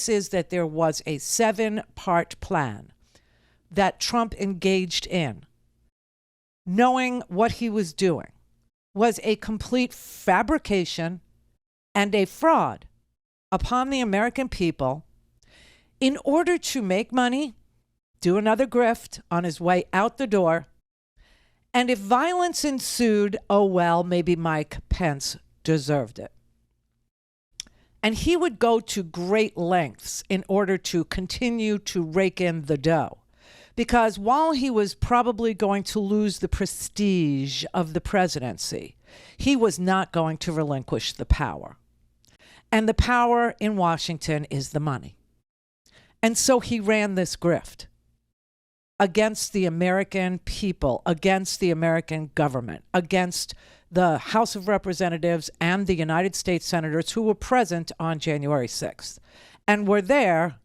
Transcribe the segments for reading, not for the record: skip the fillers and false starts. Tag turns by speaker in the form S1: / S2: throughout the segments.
S1: this is that there was a 7-part plan that Trump engaged in, knowing what he was doing, was a complete fabrication and a fraud upon the American people in order to make money, do another grift on his way out the door. And if violence ensued, oh, well, maybe Mike Pence deserved it. And he would go to great lengths in order to continue to rake in the dough. Because while he was probably going to lose the prestige of the presidency, he was not going to relinquish the power. And the power in Washington is the money. And so he ran this grift against the American people, against the American government, against the House of Representatives and the United States senators who were present on January 6th and were there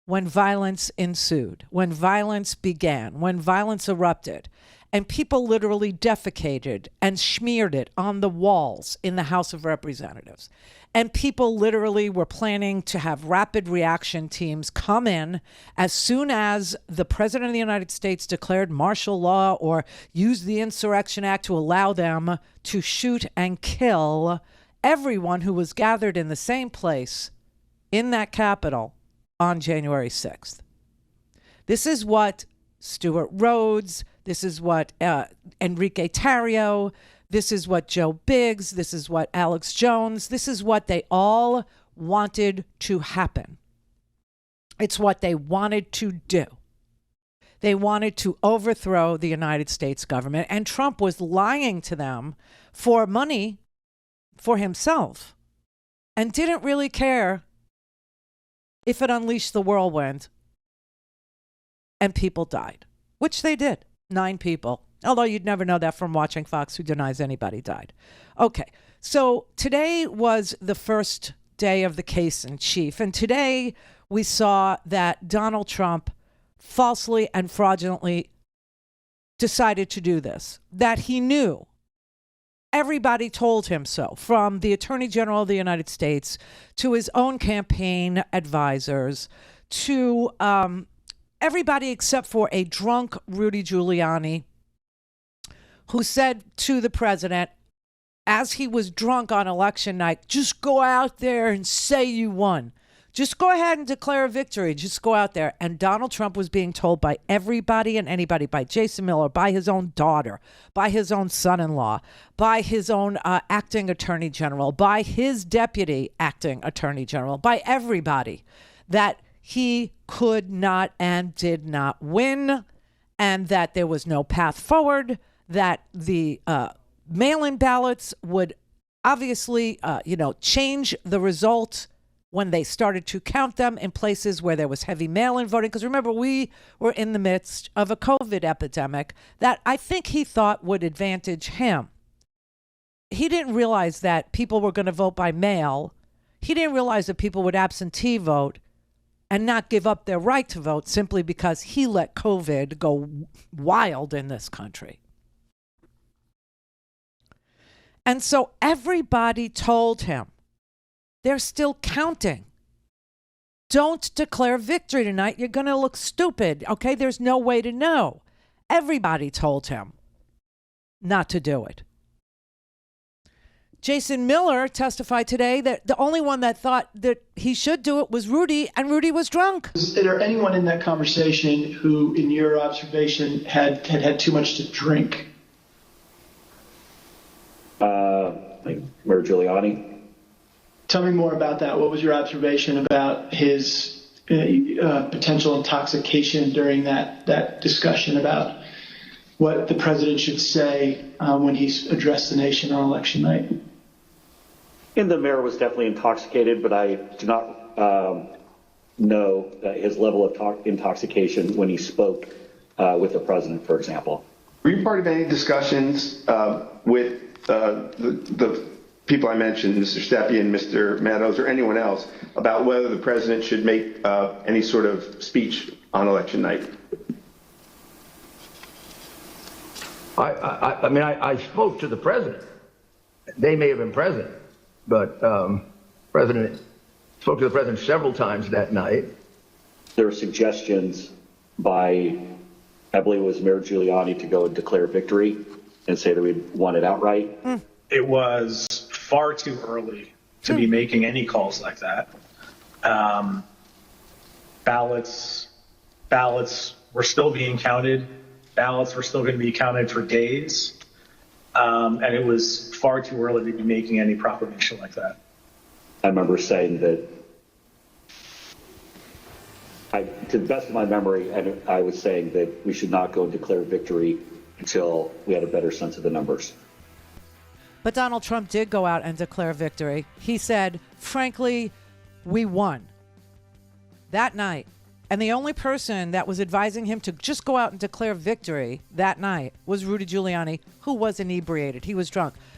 S1: when violence ensued, when violence began, when violence erupted, and people literally defecated and smeared it on the walls in the House of Representatives. And people literally were planning to have rapid reaction teams come in as soon as the President of the United States declared martial law or used the Insurrection Act to allow them to shoot and kill everyone who was gathered in the same place in that Capitol on January 6th. This is what Stuart Rhodes, this is what Enrique Tarrio, this is what Joe Biggs, this is what Alex Jones, this is what they all wanted to happen. It's what they wanted to do. They wanted to overthrow the United States government, and Trump was lying to them for money for himself and didn't really care if it unleashed the whirlwind and people died, which they did, 9 people. Although you'd never know that from watching Fox, who denies anybody died. Okay, so today was the first day of the case in chief. And today we saw that Donald Trump falsely and fraudulently decided to do this, that he knew. Everybody told him so, from the Attorney General of the United States to his own campaign advisors to everybody except for a drunk Rudy Giuliani, who said to the president, as he was drunk on election night, just go out there and say you won. Just go ahead and declare a victory. Just go out there. And Donald Trump was being told by everybody and anybody, by Jason Miller, by his own daughter, by his own son-in-law, by his own acting attorney general, by his deputy acting attorney general, by everybody, that he could not and did not win, and that there was no path forward, that the mail-in ballots would obviously, change the result when they started to count them in places where there was heavy mail-in voting. Because remember, we were in the midst of a COVID epidemic that I think he thought would advantage him. He didn't realize that people were going to vote by mail. He didn't realize that people would absentee vote and not give up their right to vote simply because he let COVID go wild in this country. And so everybody told him, they're still counting. Don't declare victory tonight. You're going to look stupid. Okay, there's no way to know. Everybody told him not to do it. Jason Miller testified today that the only one that thought that he should do it was Rudy, and Rudy was drunk.
S2: Is there anyone in that conversation who, in your observation, had too much to drink?
S3: Like Rudy Giuliani.
S2: Tell me more about that. What was your observation about his potential intoxication during that discussion about what the president should say when he's addressed the nation on election night?
S3: And the mayor was definitely intoxicated, but I do not know his level of intoxication when he spoke with the president, for example.
S4: Were you part of any discussions with the people I mentioned, Mr. Steffi and Mr. Meadows, or anyone else, about whether the president should make any sort of speech on election night?
S5: I mean, I spoke to the president. They may have been present, but President spoke to the president several times that night.
S3: There were suggestions by, I believe it was Mayor Giuliani, to go and declare victory and say that we'd won it outright.
S6: It was far too early to be making any calls like that. Ballots were still being counted. Ballots were still going to be counted for days. And it was far too early to be making any proclamation like that.
S3: I remember saying that, to the best of my memory, I was saying that we should not go and declare victory until we had a better sense of the numbers.
S1: But Donald Trump did go out and declare victory. He said, frankly, we won that night. And the only person that was advising him to just go out and declare victory that night was Rudy Giuliani, who was inebriated. He was drunk.